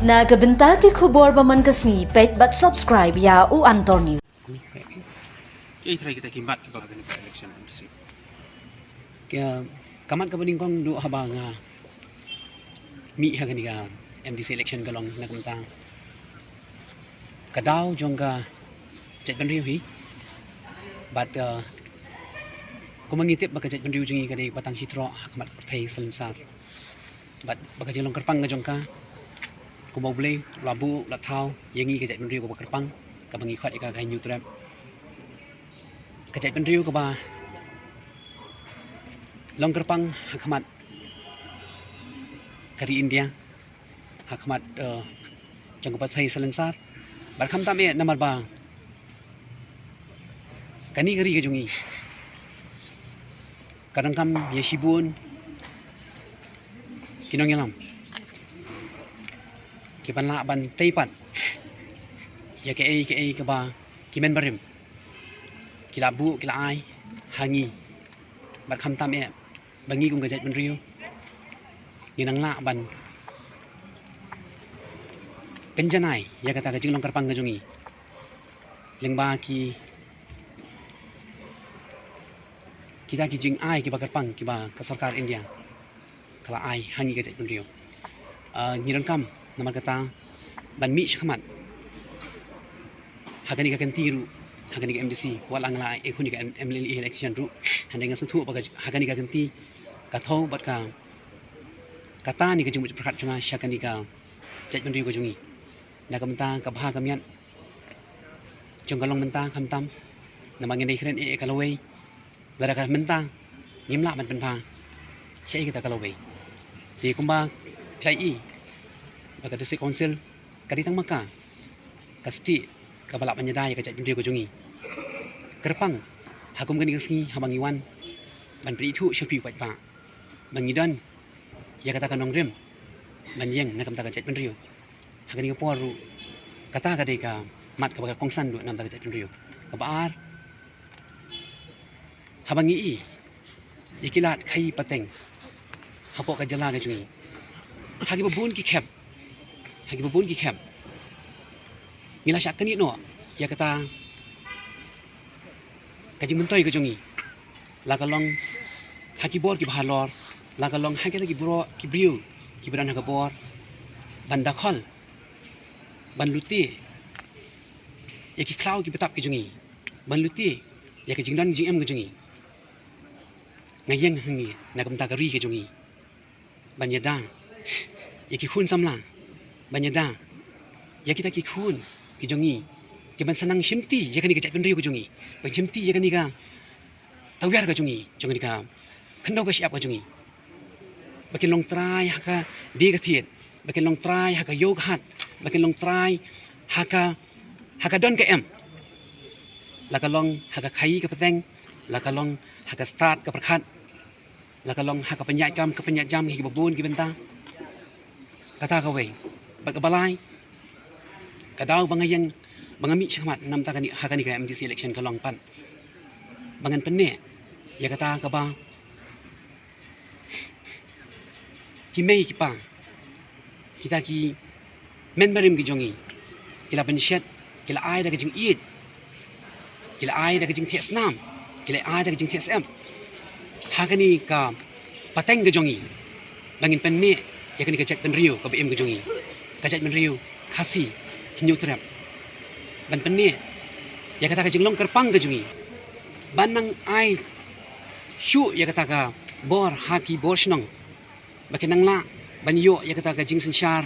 Nagabenta ki khubor baman kasni pet but subscribe ya u Antor News. Try kita kimbat ke bagian election MDC. Kaya kamat ka baning kong do habang mi ha ganiga MDC election galong nakamta. Kadaw jong ka jet ban riu hi. But kung mangitip baka jet ban riu jong kadai patang sitro kamat pertai selansar. But baka jelong kerpang ka jong ka kung mau boleh labu latau yangi ka jet ban riu ko kerpang ka bangi khat ka gain trap. Ka jet ban riu ko ba long kerpang hakamat kari India hakamat jangko pathai selansar barkham tame namar ba kani kari ke jungi kadang kam yeshibun kinong yalam kiban la ban teipat ya ke ba kimen barim kilabu kila ai hangi barkham tame bangi kung gajat ban riu ginang la ban penjanai ya kata kajing long kerpang gajungi lengba ki kita ki jing ai ki ba kerpang ki ba ka sarkar India kala ai hangi gajat ban riu ngirang kam namar kata ban mi shkamat hagani ka kantiru hagani ka MDC walang la ekhuni ka MLE election ru handeng su thu ba hagani ka kanti kathau bat ka kata ni ka jumut prakhat chunga shakani ka jet ban riu ka jungi na kamta ka bha kamian jonggalong menta khamtam namangin dei khren e kalawei lara ka menta ngimla ban pen pha shei kita kalawei ti kumba plai i baka district council kadi tang maka kasti ka balap panyadai ka jet ban riu ka jungi kerpang hakum gani kasni habangiwan ban pri thu shapi pat pa bangidan ya kata kanong rem banyeng na kamta ka jet ban riu hagani ka poru kata ka dei ka mat ka baga kongsan du nam ta ka jet ban riu ka baar habangi i ikilat khai pateng hapo ka jala ka jungi hagi babun ki khep ngila syakani no ya kata kaji mentoy ka jungi la kalong haki bor ki bhalor la kalong haki lagi bro ki briu ki bran ka bor banda khol ban luti ya ki klau ki betap ki jungi ban luti ya ki jingdan jingem ki jungi ngayeng hangi na kamta ka ri ki jungi ban yada ya ki khun samla ban yada ya kita ki khun ki jungi ki ban sanang shimti ya kani ka jet ban riu ki jungi ban shimti ya kani ka tawyar ka jungi jungi ka khando ka siap ka jungi bakin long try haka di ka thiet bakin long try haka yog hat bakin long try haka don ka em laka long haka khai ka pateng laka long haka start ka prakhat laka long haka penyat kam ka penyat jam hi babun ki benta kata ka we bak balai kadaw bangayang bangami syakmat nam ta kani haka ni ka MDC election ka long pan bangan penne ya kata ka ba kimei ki pa kita ki memberim ki jongi kila penshet kila ai da ki jing eat kila ai da ki jing tes nam kila ai da ki jing tes em hakani ka pateng ki jongi bangin penne ya kani ka chat ban riu ka bm ki jongi ka chat ban riu khasi hinyu trap ban penne ya kata ka jing long kerpang ki jongi banang ai shu ya kata ka bor haki bor shnong bakin nang la banyo ya kata ka jing sin shar